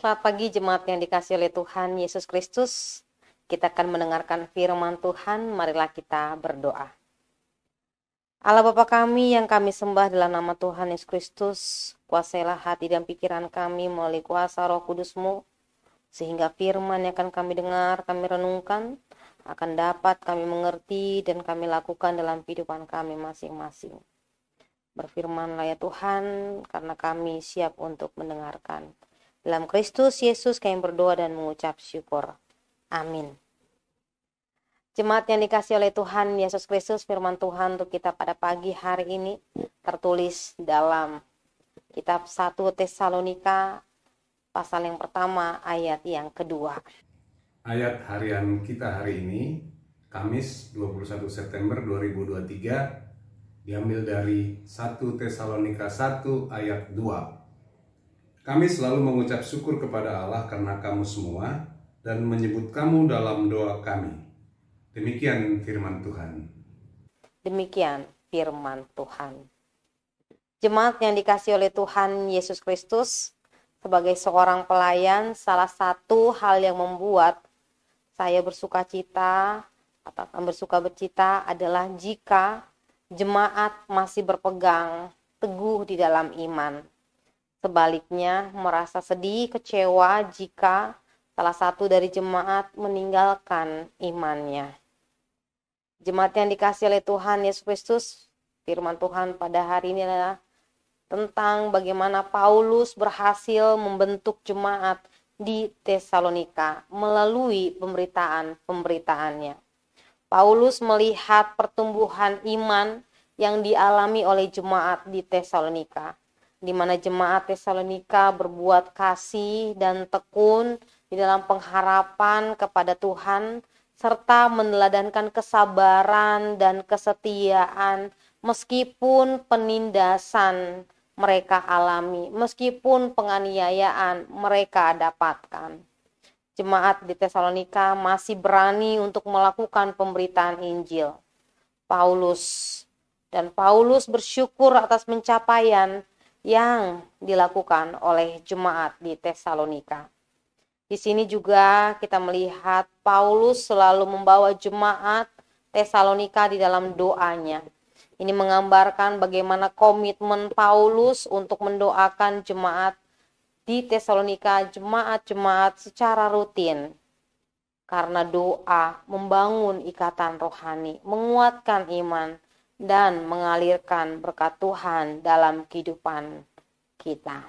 Selamat pagi jemaat yang dikasihi oleh Tuhan Yesus Kristus. Kita akan mendengarkan firman Tuhan, marilah kita berdoa. Allah Bapa kami yang kami sembah dalam nama Tuhan Yesus Kristus, kuasailah hati dan pikiran kami melalui kuasa Roh Kudus-Mu, sehingga firman yang akan kami dengar, kami renungkan, akan dapat kami mengerti dan kami lakukan dalam kehidupan kami masing-masing. Berfirmanlah ya Tuhan, karena kami siap untuk mendengarkan. Dalam Kristus Yesus kami berdoa dan mengucap syukur. Amin. Jemaat yang dikasihi oleh Tuhan Yesus Kristus, firman Tuhan untuk kita pada pagi hari ini tertulis dalam kitab 1 Tesalonika pasal yang pertama ayat yang kedua. Ayat harian kita hari ini, Kamis 21 September 2023, diambil dari 1 Tesalonika 1 ayat 2. Kami selalu mengucap syukur kepada Allah karena kamu semua dan menyebut kamu dalam doa kami. Demikian firman Tuhan. Demikian firman Tuhan. Jemaat yang dikasihi oleh Tuhan Yesus Kristus, sebagai seorang pelayan, salah satu hal yang membuat saya bersuka cita atau bersuka bercita adalah jika jemaat masih berpegang teguh di dalam iman. Sebaliknya, merasa sedih, kecewa jika salah satu dari jemaat meninggalkan imannya. Jemaat yang dikasihi oleh Tuhan Yesus Kristus, firman Tuhan pada hari ini adalah tentang bagaimana Paulus berhasil membentuk jemaat di Tesalonika melalui pemberitaan-pemberitaannya. Paulus melihat pertumbuhan iman yang dialami oleh jemaat di Tesalonika, di mana jemaat Tesalonika berbuat kasih dan tekun di dalam pengharapan kepada Tuhan, serta meneladankan kesabaran dan kesetiaan meskipun penindasan mereka alami, meskipun penganiayaan mereka dapatkan. Jemaat di Tesalonika masih berani untuk melakukan pemberitaan Injil. Paulus bersyukur atas pencapaian yang dilakukan oleh jemaat di Tesalonika. Di sini juga kita melihat Paulus selalu membawa jemaat Tesalonika di dalam doanya. Ini menggambarkan bagaimana komitmen Paulus untuk mendoakan jemaat di Tesalonika, jemaat-jemaat secara rutin. Karena doa membangun ikatan rohani, menguatkan iman, dan mengalirkan berkat Tuhan dalam kehidupan kita.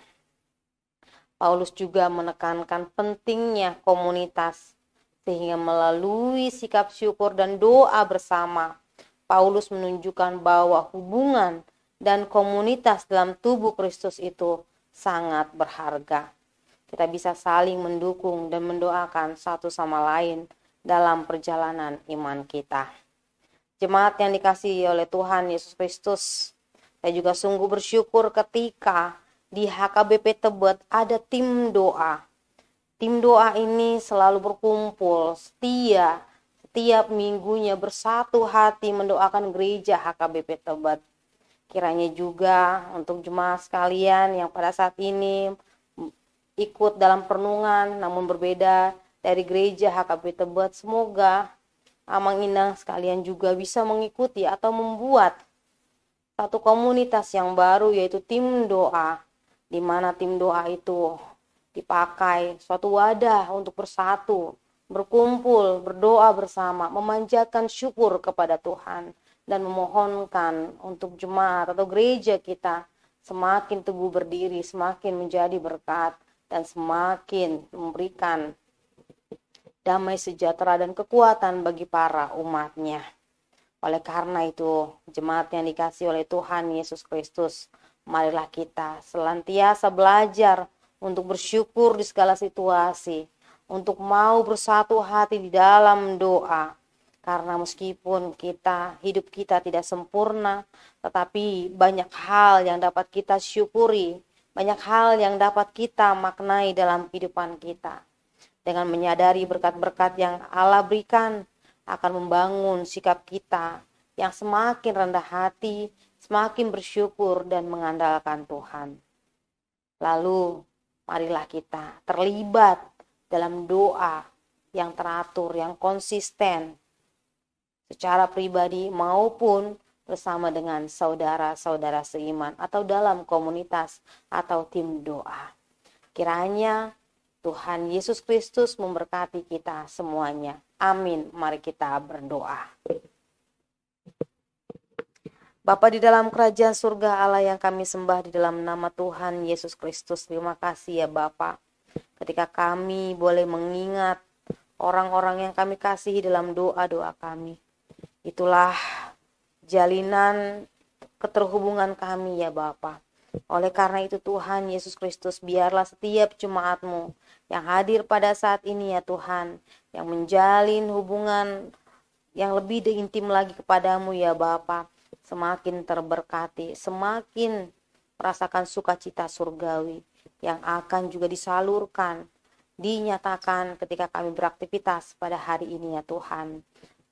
Paulus juga menekankan pentingnya komunitas, sehingga melalui sikap syukur dan doa bersama, Paulus menunjukkan bahwa hubungan dan komunitas dalam tubuh Kristus itu sangat berharga. Kita bisa saling mendukung dan mendoakan satu sama lain dalam perjalanan iman kita. Jemaat yang dikasihi oleh Tuhan Yesus Kristus, saya juga sungguh bersyukur ketika di HKBP Tebet ada tim doa. Tim doa ini selalu berkumpul setiap minggunya bersatu hati mendoakan gereja HKBP Tebet. Kiranya juga untuk jemaat sekalian yang pada saat ini ikut dalam perenungan namun berbeda dari gereja HKBP Tebet, semoga Amang Inang sekalian juga bisa mengikuti atau membuat satu komunitas yang baru, yaitu tim doa, di mana tim doa itu dipakai suatu wadah untuk bersatu, berkumpul, berdoa bersama, memanjatkan syukur kepada Tuhan, dan memohonkan untuk jemaat atau gereja kita semakin teguh berdiri, semakin menjadi berkat, dan semakin memberikan damai sejahtera dan kekuatan bagi para umatnya. Oleh karena itu, jemaat yang dikasihi oleh Tuhan Yesus Kristus, marilah kita senantiasa belajar untuk bersyukur di segala situasi, untuk mau bersatu hati di dalam doa. Karena meskipun hidup kita tidak sempurna, tetapi banyak hal yang dapat kita syukuri, banyak hal yang dapat kita maknai dalam kehidupan kita. Dengan menyadari berkat-berkat yang Allah berikan, akan membangun sikap kita yang semakin rendah hati, semakin bersyukur dan mengandalkan Tuhan. Lalu marilah kita terlibat dalam doa yang teratur, yang konsisten, secara pribadi maupun bersama dengan saudara-saudara seiman atau dalam komunitas atau tim doa. Kiranya Tuhan Yesus Kristus memberkati kita semuanya. Amin. Mari kita berdoa. Bapa di dalam kerajaan surga Allah yang kami sembah di dalam nama Tuhan Yesus Kristus. Terima kasih ya Bapa. Ketika kami boleh mengingat orang-orang yang kami kasihi dalam doa-doa kami. Itulah jalinan keterhubungan kami ya Bapa. Oleh karena itu Tuhan Yesus Kristus, biarlah setiap jemaat-Mu yang hadir pada saat ini ya Tuhan, yang menjalin hubungan yang lebih intim lagi kepadamu ya Bapa, semakin terberkati, semakin merasakan sukacita surgawi yang akan juga disalurkan, dinyatakan ketika kami beraktivitas pada hari ini ya Tuhan.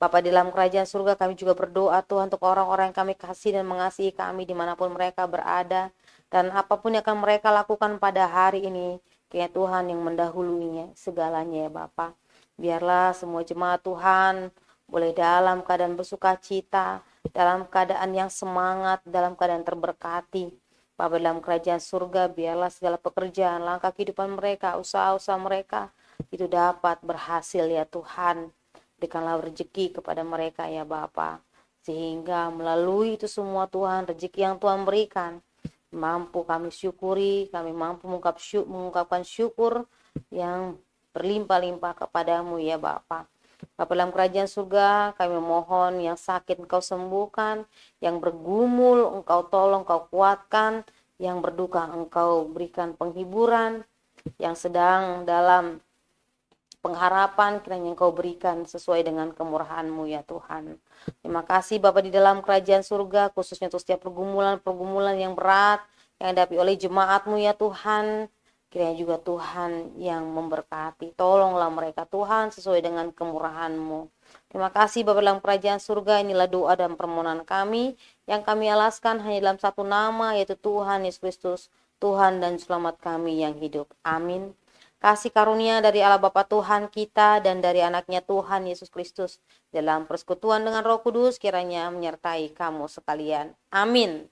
Bapa di dalam kerajaan surga, kami juga berdoa Tuhan untuk orang-orang yang kami kasih dan mengasihi kami dimanapun mereka berada, dan apapun yang akan mereka lakukan pada hari ini, kiranya Tuhan yang mendahuluinya segalanya ya Bapa. Biarlah semua jemaat Tuhan boleh dalam keadaan bersuka cita, dalam keadaan yang semangat, dalam keadaan terberkati. Bapa dalam kerajaan surga, biarlah segala pekerjaan, langkah kehidupan mereka, usaha-usaha mereka itu dapat berhasil ya Tuhan. Berikanlah rezeki kepada mereka ya Bapa, sehingga melalui itu semua Tuhan, rezeki yang Tuhan berikan mampu kami syukuri, kami mampu mengungkapkan syukur yang berlimpah-limpah kepadamu ya Bapa. Bapa dalam kerajaan surga, kami mohon yang sakit Engkau sembuhkan, yang bergumul Engkau tolong, Engkau kuatkan, yang berduka Engkau berikan penghiburan, yang sedang dalam pengharapan kiranya Engkau berikan sesuai dengan kemurahan-Mu ya Tuhan. Terima kasih Bapa di dalam kerajaan surga, khususnya untuk setiap pergumulan yang berat yang dihadapi oleh jemaat-Mu ya Tuhan. Kiranya juga Tuhan yang memberkati. Tolonglah mereka Tuhan sesuai dengan kemurahan-Mu. Terima kasih Bapa dalam kerajaan surga, inilah doa dan permohonan kami yang kami alaskan hanya dalam satu nama, yaitu Tuhan Yesus Kristus, Tuhan dan Selamat kami yang hidup. Amin. Kasih karunia dari Allah Bapa Tuhan kita dan dari anaknya Tuhan Yesus Kristus dalam persekutuan dengan Roh Kudus kiranya menyertai kamu sekalian. Amin.